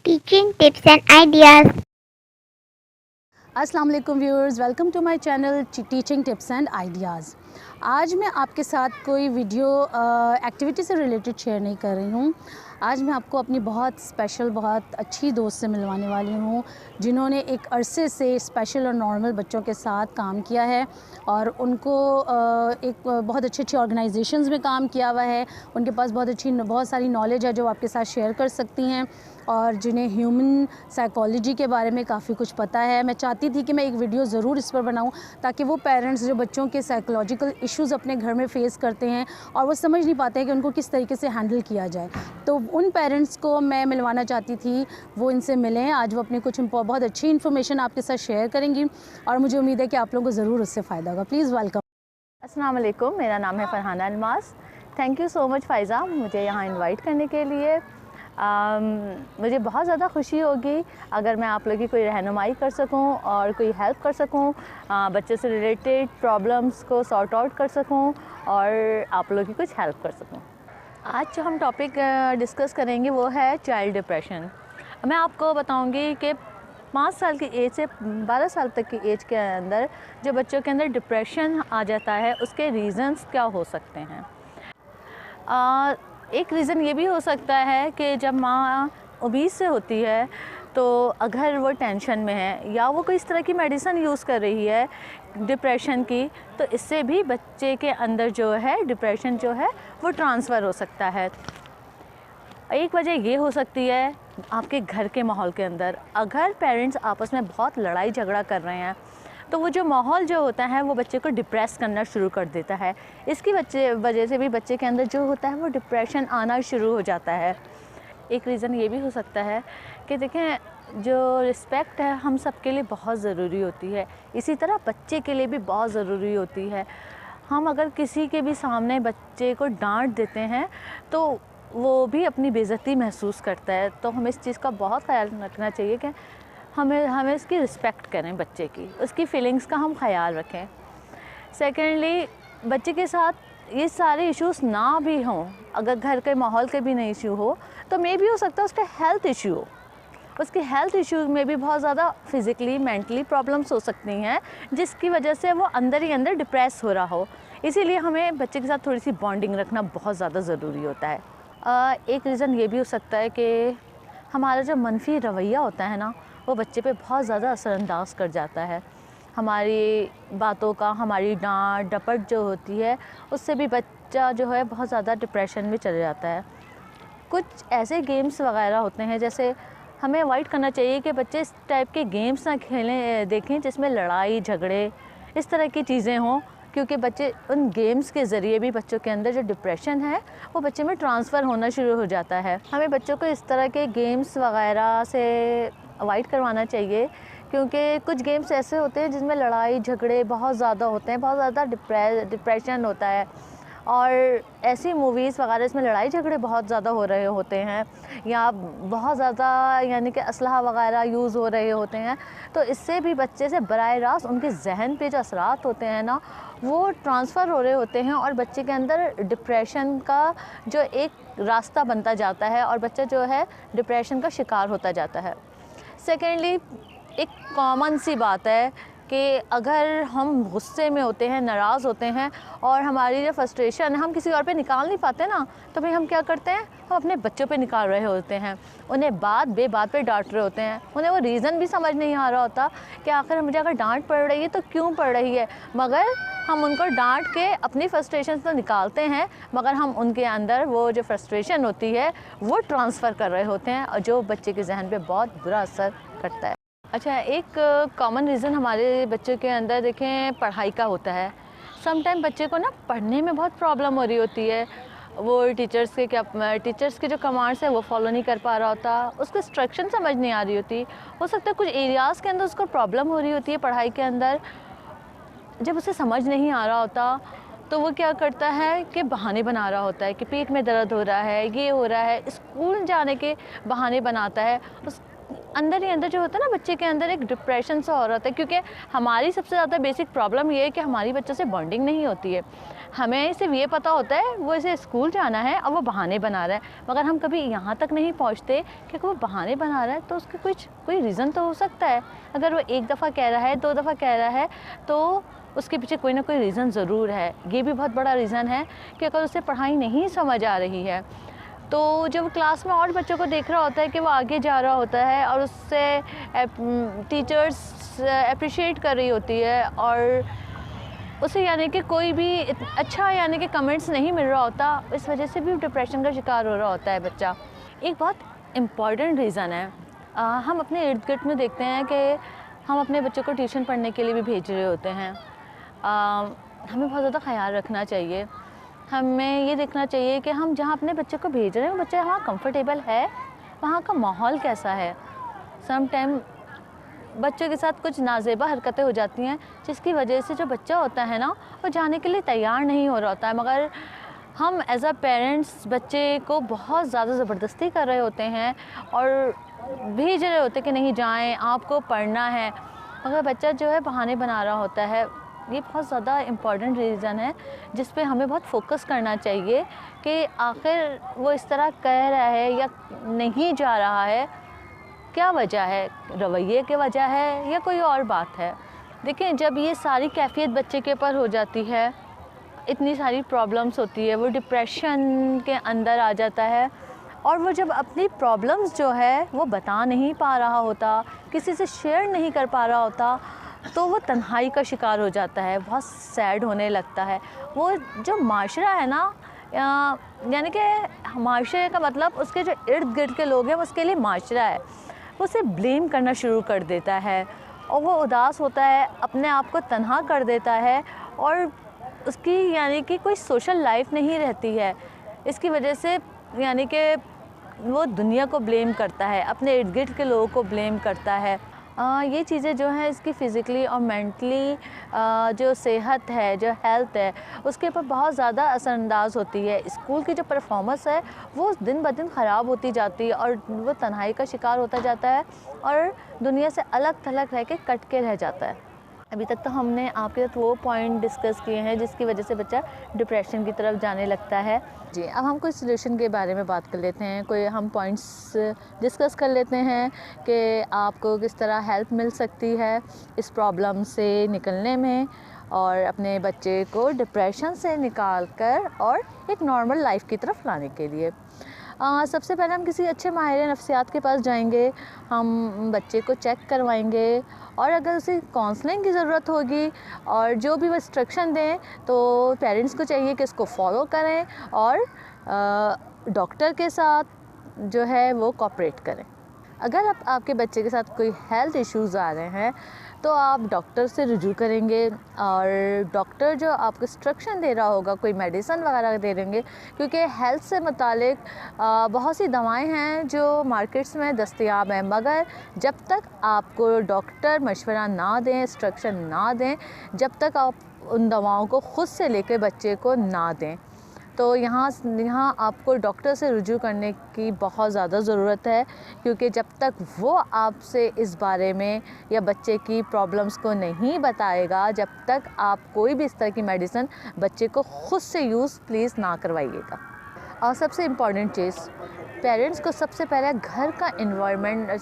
teaching tips and ideas. अस्सलाम वालेकुम viewers, welcome to my channel teaching tips and ideas. आज मैं आपके साथ कोई वीडियो एक्टिविटी से रिलेटेड शेयर नहीं कर रही हूँ। आज मैं आपको अपनी बहुत स्पेशल, बहुत अच्छी दोस्त से मिलवाने वाली हूँ, जिन्होंने एक अरसे से स्पेशल और नॉर्मल बच्चों के साथ काम किया है और उनको एक बहुत अच्छी ऑर्गेनाइजेशंस में काम किया हुआ है। उनके पास बहुत सारी नॉलेज है जो आपके साथ शेयर कर सकती हैं और जिन्हें ह्यूमन साइकोलॉजी के बारे में काफ़ी कुछ पता है। मैं चाहती थी कि मैं एक वीडियो ज़रूर इस पर बनाऊं ताकि वो पेरेंट्स जो बच्चों के साइकोलॉजिकल इश्यूज़ अपने घर में फ़ेस करते हैं और वो समझ नहीं पाते हैं कि उनको किस तरीके से हैंडल किया जाए, तो उन पेरेंट्स को मैं मिलवाना चाहती थी, वो इनसे मिलें। आज वो अपनी कुछ बहुत अच्छी इन्फॉर्मेशन आपके साथ शेयर करेंगी और मुझे उम्मीद है कि आप लोगों को ज़रूर उससे फ़ायदा होगा। Please welcome. अस्सलाम वालेकुम, मेरा नाम है Farhana Almas. Thank you so much Faiza, मुझे यहाँ इनवाइट करने के लिए। मुझे बहुत ज़्यादा खुशी होगी अगर मैं आप लोगों की कोई रहनुमाई कर सकूं और कोई हेल्प कर सकूं, बच्चों से रिलेटेड प्रॉब्लम्स को सॉर्ट आउट कर सकूं और आप लोगों की कुछ हेल्प कर सकूं। आज जो हम टॉपिक डिस्कस करेंगे वो है चाइल्ड डिप्रेशन। मैं आपको बताऊंगी कि 5 साल की एज से 12 साल तक की एज के अंदर जो बच्चों के अंदर डिप्रेशन आ जाता है उसके रीज़न्स क्या हो सकते हैं। एक रीज़न ये भी हो सकता है कि जब माँ ओबीस से होती है तो अगर वो टेंशन में है या वो कोई इस तरह की मेडिसिन यूज़ कर रही है डिप्रेशन की, तो इससे भी बच्चे के अंदर जो है डिप्रेशन जो है वो ट्रांसफ़र हो सकता है। एक वजह ये हो सकती है आपके घर के माहौल के अंदर, अगर पेरेंट्स आपस में बहुत लड़ाई झगड़ा कर रहे हैं तो वो जो माहौल जो होता है वो बच्चे को डिप्रेस करना शुरू कर देता है। इसकी वजह से भी बच्चे के अंदर जो होता है वो डिप्रेशन आना शुरू हो जाता है। एक रीज़न ये भी हो सकता है कि देखें, जो रिस्पेक्ट है हम सब के लिए बहुत ज़रूरी होती है, इसी तरह बच्चे के लिए भी बहुत ज़रूरी होती है। हम अगर किसी के भी सामने बच्चे को डांट देते हैं तो वो भी अपनी बेइज्जती महसूस करता है, तो हमें इस चीज़ का बहुत ख्याल रखना चाहिए कि हमें इसकी रिस्पेक्ट करें, बच्चे की उसकी फीलिंग्स का हम ख्याल रखें। सेकेंडली, बच्चे के साथ ये सारे इश्यूज़ ना भी हों, अगर घर के माहौल के भी नहीं इशू हो तो मे भी हो सकता है उसका हेल्थ इशू हो। उसके हेल्थ इश्यूज़ में भी बहुत ज़्यादा फिज़िकली मेंटली प्रॉब्लम्स हो सकती हैं जिसकी वजह से वो अंदर ही अंदर डिप्रेस हो रहा हो। इसीलिए हमें बच्चे के साथ थोड़ी सी बॉन्डिंग रखना बहुत ज़्यादा ज़रूरी होता है। एक रीज़न ये भी हो सकता है कि हमारा जो मनफी रवैया होता है ना, वो बच्चे पे बहुत ज़्यादा असरअंदाज कर जाता है। हमारी बातों का, हमारी डांट डपट जो होती है उससे भी बच्चा जो है बहुत ज़्यादा डिप्रेशन में चले जाता है। कुछ ऐसे गेम्स वगैरह होते हैं जैसे हमें अवॉइड करना चाहिए कि बच्चे इस टाइप के गेम्स ना खेलें देखें जिसमें लड़ाई झगड़े इस तरह की चीज़ें हों, क्योंकि बच्चे उन गेम्स के ज़रिए भी बच्चों के अंदर जो डिप्रेशन है वो बच्चे में ट्रांसफ़र होना शुरू हो जाता है। हमें बच्चों को इस तरह के गेम्स वगैरह से अवॉइड करवाना चाहिए, क्योंकि कुछ गेम्स ऐसे होते हैं जिसमें लड़ाई झगड़े बहुत ज़्यादा होते हैं, बहुत ज़्यादा डिप्रेशन होता है और ऐसी मूवीज़ वगैरह इसमें लड़ाई झगड़े बहुत ज़्यादा हो रहे होते हैं या बहुत ज़्यादा यानी कि असलहा वगैरह यूज़ हो रहे होते हैं, तो इससे भी बच्चे से बराह रास्त उनके जहन पे जो असरात होते हैं ना वो ट्रांसफ़र हो रहे होते हैं और बच्चे के अंदर डिप्रेशन का जो एक रास्ता बनता जाता है और बच्चा जो है डिप्रेशन का शिकार होता जाता है। सेकेंडली, एक कॉमन सी बात है कि अगर हम गुस्से में होते हैं, नाराज़ होते हैं और हमारी जो फ्रस्ट्रेशन है हम किसी और पे निकाल नहीं पाते ना, तो भाई हम क्या करते हैं, हम अपने बच्चों पे निकाल रहे होते हैं। उन्हें बात बेबात पे डांट रहे होते हैं, उन्हें वो रीज़न भी समझ नहीं आ रहा होता कि आखिर मुझे अगर डांट पड़ रही है तो क्यों पड़ रही है, मगर हम उनको डांट के अपनी फ्रस्ट्रेशन तो निकालते हैं, मगर हम उनके अंदर वो जो फ्रस्ट्रेशन होती है वो ट्रांसफ़र कर रहे होते हैं और जो बच्चे के जहन पे बहुत बुरा असर करता है। अच्छा, एक कॉमन रीज़न हमारे बच्चों के अंदर देखें पढ़ाई का होता है। सम टाइम बच्चे को ना पढ़ने में बहुत प्रॉब्लम हो रही होती है, वो टीचर्स के जो कमांड्स है वो फॉलो नहीं कर पा रहा होता, उसको इंस्ट्रक्शन समझ नहीं आ रही होती। हो सकता है कुछ एरियाज़ के अंदर उसको प्रॉब्लम हो रही होती है पढ़ाई के अंदर, जब उसे समझ नहीं आ रहा होता तो वो क्या करता है कि बहाने बना रहा होता है कि पेट में दर्द हो रहा है, ये हो रहा है, स्कूल जाने के बहाने बनाता है। उस अंदर ही अंदर जो होता है ना बच्चे के अंदर एक डिप्रेशन सा हो रहा होता है, क्योंकि हमारी सबसे ज़्यादा बेसिक प्रॉब्लम ये है कि हमारी बच्चों से बॉन्डिंग नहीं होती है। हमें सिर्फ ये पता होता है वो इसे स्कूल जाना है और वो बहाने बना रहा है, मगर हम कभी यहाँ तक नहीं पहुँचते कि वो बहाने बना रहा है तो उसके कोई रीज़न तो हो सकता है। अगर वो एक दफ़ा कह रहा है, 2 दफ़ा कह रहा है, तो उसके पीछे कोई ना कोई रीज़न ज़रूर है। ये भी बहुत बड़ा रीज़न है कि अगर उसे पढ़ाई नहीं समझ आ रही है, तो जब क्लास में और बच्चों को देख रहा होता है कि वो आगे जा रहा होता है और उससे टीचर्स अप्रिशिएट कर रही होती है और उसे यानी कि कोई भी अच्छा यानी कि कमेंट्स नहीं मिल रहा होता, इस वजह से भी डिप्रेशन का शिकार हो रहा होता है बच्चा। एक बहुत इम्पॉर्टेंट रीज़न है, हम अपने इर्द गिर्द में देखते हैं कि हम अपने बच्चों को ट्यूशन पढ़ने के लिए भी भेज रहे होते हैं। हमें बहुत ज़्यादा ख्याल रखना चाहिए। हमें ये देखना चाहिए कि हम जहाँ अपने बच्चे को भेज रहे हैं, बच्चा वहाँ कंफर्टेबल है, वहाँ का माहौल कैसा है। सम टाइम बच्चों के साथ कुछ नाज़ेबा हरकतें हो जाती हैं, जिसकी वजह से जो बच्चा होता है ना, वो जाने के लिए तैयार नहीं हो रहा होता है, मगर हम एज अ पेरेंट्स बच्चे को बहुत ज़्यादा ज़बरदस्ती कर रहे होते हैं और भेज रहे होते हैं कि नहीं जाएं, आपको पढ़ना है, मगर बच्चा जो है बहाने बना रहा होता है। ये बहुत ज़्यादा इम्पॉर्टेंट रीज़न है जिस पे हमें बहुत फोकस करना चाहिए कि आखिर वो इस तरह कह रहा है या नहीं जा रहा है, क्या वजह है, रवैये की वजह है या कोई और बात है। देखिए, जब ये सारी कैफियत बच्चे के ऊपर हो जाती है, इतनी सारी प्रॉब्लम्स होती है, वो डिप्रेशन के अंदर आ जाता है और वो जब अपनी प्रॉब्लम्स जो है वो बता नहीं पा रहा होता, किसी से शेयर नहीं कर पा रहा होता, तो वो तन्हाई का शिकार हो जाता है, बहुत सैड होने लगता है। वो जो माशरा है ना, यानी कि माशरे का मतलब उसके जो इर्द गिर्द के लोग हैं, वो उसके लिए माशरा है, वो उसे ब्लेम करना शुरू कर देता है और वो उदास होता है, अपने आप को तन्हा कर देता है और उसकी यानी कि कोई सोशल लाइफ नहीं रहती है। इसकी वजह से यानी कि वो दुनिया को ब्लेम करता है, अपने इर्द गिर्द के लोगों को ब्लेम करता है। ये चीज़ें जो हैं इसकी फ़िज़िकली और मेंटली जो सेहत है, जो हेल्थ है, उसके ऊपर बहुत ज़्यादा असरअंदाज होती है। स्कूल की जो परफॉर्मेंस है वो दिन ब दिन ख़राब होती जाती है और वो तन्हाई का शिकार होता जाता है और दुनिया से अलग थलग रह के कट के रह जाता है। अभी तक तो हमने आपके साथ वो पॉइंट डिस्कस किए हैं जिसकी वजह से बच्चा डिप्रेशन की तरफ जाने लगता है। जी, अब हम कोई सॉल्यूशन के बारे में बात कर लेते हैं, कोई हम पॉइंट्स डिस्कस कर लेते हैं कि आपको किस तरह हेल्प मिल सकती है इस प्रॉब्लम से निकलने में और अपने बच्चे को डिप्रेशन से निकाल कर और एक नॉर्मल लाइफ की तरफ लाने के लिए। सबसे पहले हम किसी अच्छे माहिर नफ्सियात के पास जाएंगे, हम बच्चे को चेक करवाएंगे और अगर उसे काउंसलिंग की ज़रूरत होगी और जो भी वो इंस्ट्रक्शन दें तो पेरेंट्स को चाहिए कि उसको फॉलो करें और डॉक्टर के साथ जो है वो कोऑपरेट करें। अगर आपके बच्चे के साथ कोई हेल्थ इश्यूज़ आ रहे हैं तो आप डॉक्टर से रुजू करेंगे और डॉक्टर जो आपको इंस्ट्रक्शन दे रहा होगा, कोई मेडिसिन वगैरह दे देंगे, क्योंकि हेल्थ से मुतालिक बहुत सी दवाएं हैं जो मार्केट्स में दस्तयाब हैं, मगर जब तक आपको डॉक्टर मशवरा ना दें, इंस्ट्रक्शन ना दें, जब तक आप उन दवाओं को ख़ुद से लेकर बच्चे को ना दें, तो यहाँ आपको डॉक्टर से रुजू करने की बहुत ज़्यादा ज़रूरत है, क्योंकि जब तक वो आपसे इस बारे में या बच्चे की प्रॉब्लम्स को नहीं बताएगा, जब तक आप कोई भी इस तरह की मेडिसिन बच्चे को ख़ुद से यूज़ प्लीज़ ना करवाइएगा। और सबसे इम्पॉर्टेंट चीज़, पेरेंट्स को सबसे पहले घर का एनवायरनमेंट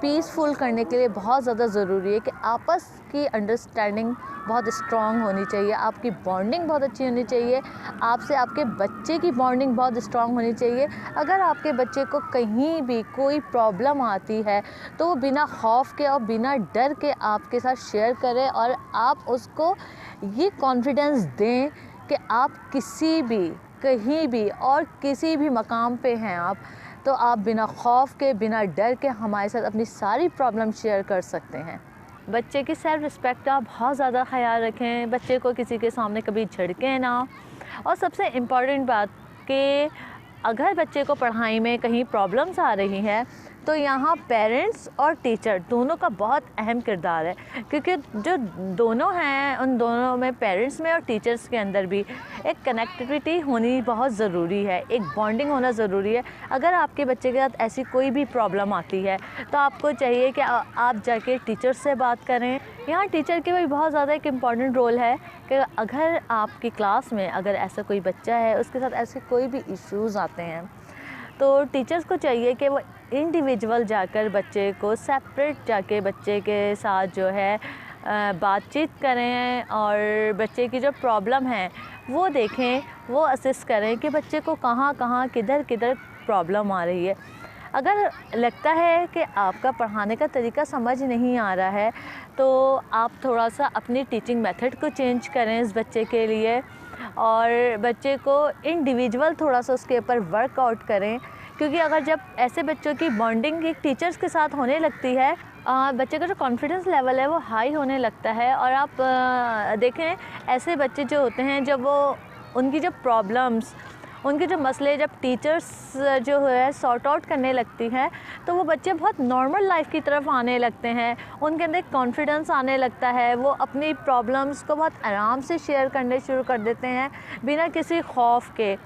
पीसफुल करने के लिए बहुत ज़्यादा ज़रूरी है कि आपस की अंडरस्टैंडिंग बहुत स्ट्रॉन्ग होनी चाहिए, आपकी बॉन्डिंग बहुत अच्छी होनी चाहिए, आपसे आपके बच्चे की बॉन्डिंग बहुत स्ट्रॉन्ग होनी चाहिए। अगर आपके बच्चे को कहीं भी कोई प्रॉब्लम आती है तो वो बिना खौफ के और बिना डर के आपके साथ शेयर करें और आप उसको ये कॉन्फिडेंस दें कि आप किसी भी, कहीं भी और किसी भी मकाम पे हैं आप, तो आप बिना खौफ के, बिना डर के हमारे साथ अपनी सारी प्रॉब्लम शेयर कर सकते हैं। बच्चे की सेल्फ़ रिस्पेक्ट का बहुत ज़्यादा ख्याल रखें, बच्चे को किसी के सामने कभी झिड़कें ना। और सबसे इम्पॉर्टेंट बात कि अगर बच्चे को पढ़ाई में कहीं प्रॉब्लम्स आ रही हैं तो यहाँ पेरेंट्स और टीचर दोनों का बहुत अहम किरदार है, क्योंकि जो दोनों हैं उन दोनों में, पेरेंट्स में और टीचर्स के अंदर भी एक कनेक्टिविटी होनी बहुत ज़रूरी है, एक बॉन्डिंग होना ज़रूरी है। अगर आपके बच्चे के साथ ऐसी कोई भी प्रॉब्लम आती है तो आपको चाहिए कि आप जाके टीचर से बात करें। यहाँ टीचर के भी बहुत ज़्यादा एक इम्पॉर्टेंट रोल है कि अगर आपकी क्लास में अगर ऐसा कोई बच्चा है, उसके साथ ऐसे कोई भी इश्यूज़ आते हैं, तो टीचर्स को चाहिए कि वो इंडिविजुअल जाकर बच्चे को सेपरेट जाके बच्चे के साथ जो है बातचीत करें और बच्चे की जो प्रॉब्लम है वो देखें, वो असिस्ट करें कि बच्चे को कहाँ कहाँ किधर किधर प्रॉब्लम आ रही है। अगर लगता है कि आपका पढ़ाने का तरीका समझ नहीं आ रहा है तो आप थोड़ा सा अपनी टीचिंग मेथड को चेंज करें इस बच्चे के लिए, और बच्चे को इंडिविजुअल थोड़ा सा उसके ऊपर वर्कआउट करें, क्योंकि अगर जब ऐसे बच्चों की बॉन्डिंग एक टीचर्स के साथ होने लगती है, बच्चे का जो कॉन्फिडेंस लेवल है वो हाई होने लगता है। और आप देखें ऐसे बच्चे जो होते हैं, जब वो उनकी जो प्रॉब्लम्स, उनके जो मसले जब टीचर्स जो है सॉर्ट आउट करने लगती हैं, तो वो बच्चे बहुत नॉर्मल लाइफ की तरफ आने लगते हैं, उनके अंदर कॉन्फिडेंस आने लगता है, वो अपनी प्रॉब्लम्स को बहुत आराम से शेयर करने शुरू कर देते हैं बिना किसी खौफ के।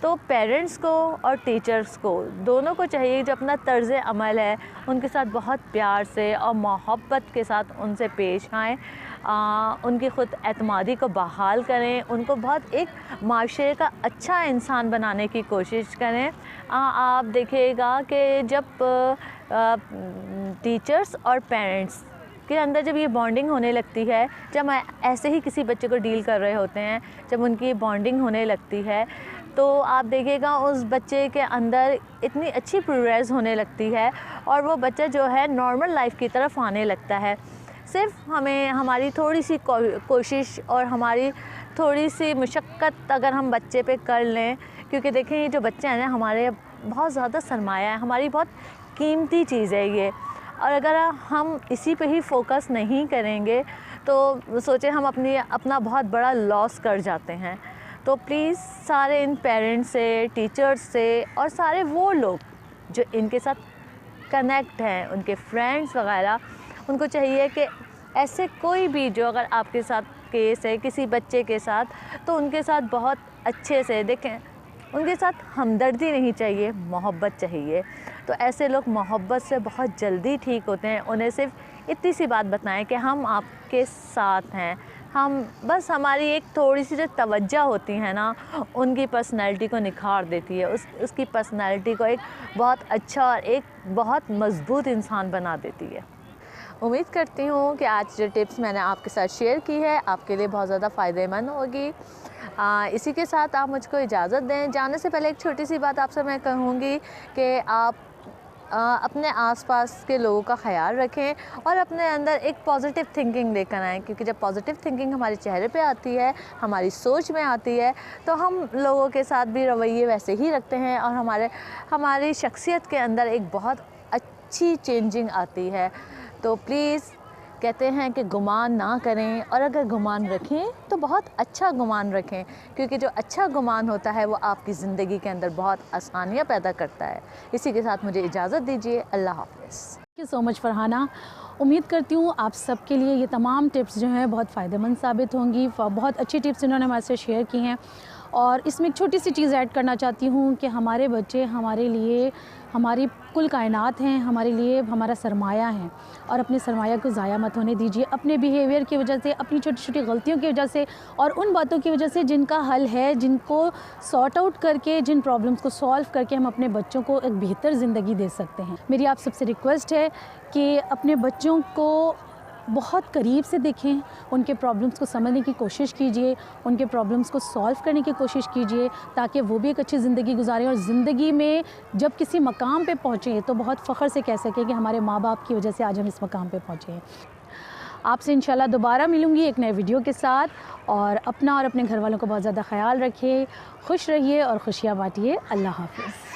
तो पेरेंट्स को और टीचर्स को दोनों को चाहिए जो अपना तर्ज़ अमल है उनके साथ बहुत प्यार से और मोहब्बत के साथ उनसे पेश आएँ, उनकी ख़ुद एतमादी को बहाल करें, उनको बहुत एक माशरे का अच्छा इंसान बनाने की कोशिश करें। आप देखिएगा कि जब टीचर्स और पेरेंट्स के अंदर जब ये बॉन्डिंग होने लगती है, जब ऐसे ही किसी बच्चे को डील कर रहे होते हैं, जब उनकी बॉन्डिंग होने लगती है तो आप देखिएगा उस बच्चे के अंदर इतनी अच्छी प्रोग्रेस होने लगती है और वो बच्चा जो है नॉर्मल लाइफ की तरफ आने लगता है। सिर्फ हमें हमारी थोड़ी सी कोशिश और हमारी थोड़ी सी मशक्क़त अगर हम बच्चे पे कर लें, क्योंकि देखें ये जो बच्चे हैं ना हमारे बहुत ज़्यादा सरमाया है, हमारी बहुत कीमती चीज़ है ये, और अगर हम इसी पे ही फोकस नहीं करेंगे तो सोचें हम अपना बहुत बड़ा लॉस कर जाते हैं। तो प्लीज़ सारे इन पेरेंट्स से, टीचर्स से और सारे वो लोग जो इनके साथ कनेक्ट हैं, उनके फ्रेंड्स वगैरह, उनको चाहिए कि ऐसे कोई भी जो अगर आपके साथ केस है किसी बच्चे के साथ, तो उनके साथ बहुत अच्छे से देखें, उनके साथ हमदर्दी नहीं चाहिए, मोहब्बत चाहिए। तो ऐसे लोग मोहब्बत से बहुत जल्दी ठीक होते हैं। उन्हें सिर्फ इतनी सी बात बताएं कि हम आपके साथ हैं, हम बस हमारी एक थोड़ी सी जो तवज्जो होती है ना, उनकी पर्सनैलिटी को निखार देती है, उसकी पर्सनैलिटी को एक बहुत अच्छा और एक बहुत मज़बूत इंसान बना देती है। उम्मीद करती हूँ कि आज जो टिप्स मैंने आपके साथ शेयर की है आपके लिए बहुत ज़्यादा फ़ायदेमंद होगी। इसी के साथ आप मुझको इजाज़त दें। जाने से पहले एक छोटी सी बात आपसे मैं कहूँगी कि आप अपने आसपास के लोगों का ख्याल रखें और अपने अंदर एक पॉजिटिव थिंकिंग लेकर आएँ, क्योंकि जब पॉजिटिव थिंकिंग हमारे चेहरे पे आती है, हमारी सोच में आती है, तो हम लोगों के साथ भी रवैये वैसे ही रखते हैं और हमारी शख्सियत के अंदर एक बहुत अच्छी चेंजिंग आती है। तो प्लीज़ कहते हैं कि गुमान ना करें, और अगर गुमान रखें तो बहुत अच्छा गुमान रखें, क्योंकि जो अच्छा गुमान होता है वो आपकी ज़िंदगी के अंदर बहुत आसानियाँ पैदा करता है। इसी के साथ मुझे इजाज़त दीजिए। अल्लाह हाफ़िज़। Thank you so much Farhana. उम्मीद करती हूँ आप सबके लिए ये तमाम टिप्स जो हैं बहुत फ़ायदेमंद साबित होंगी। बहुत अच्छी टिप्स इन्होंने हमारे से शेयर की हैं, और इसमें एक छोटी सी चीज़ ऐड करना चाहती हूँ कि हमारे बच्चे हमारे लिए हमारी कुल कायनात हैं, हमारे लिए हमारा सरमाया है, और अपने सरमाया को ज़ाया मत होने दीजिए अपने बिहेवियर की वजह से, अपनी छोटी छोटी गलतियों की वजह से और उन बातों की वजह से जिनका हल है, जिनको सॉर्ट आउट करके, जिन प्रॉब्लम्स को सॉल्व करके हम अपने बच्चों को एक बेहतर ज़िंदगी दे सकते हैं। मेरी आप सबसे रिक्वेस्ट है कि अपने बच्चों को बहुत करीब से देखें, उनके प्रॉब्लम्स को समझने की कोशिश कीजिए, उनके प्रॉब्लम्स को सॉल्व करने की कोशिश कीजिए, ताकि वो भी एक अच्छी ज़िंदगी गुजारें और ज़िंदगी में जब किसी मकाम पे पहुँचें तो बहुत फ़ख्र से कह सकें कि हमारे माँ बाप की वजह से आज हम इस मकाम पे पहुँचे हैं। आपसे इंशाल्लाह दोबारा मिलूँगी एक नए वीडियो के साथ, और अपना और अपने घर वालों को बहुत ज़्यादा ख्याल रखिए, खुश रहिए और खुशियाँ बांटिए। अल्लाह हाफ़िज़।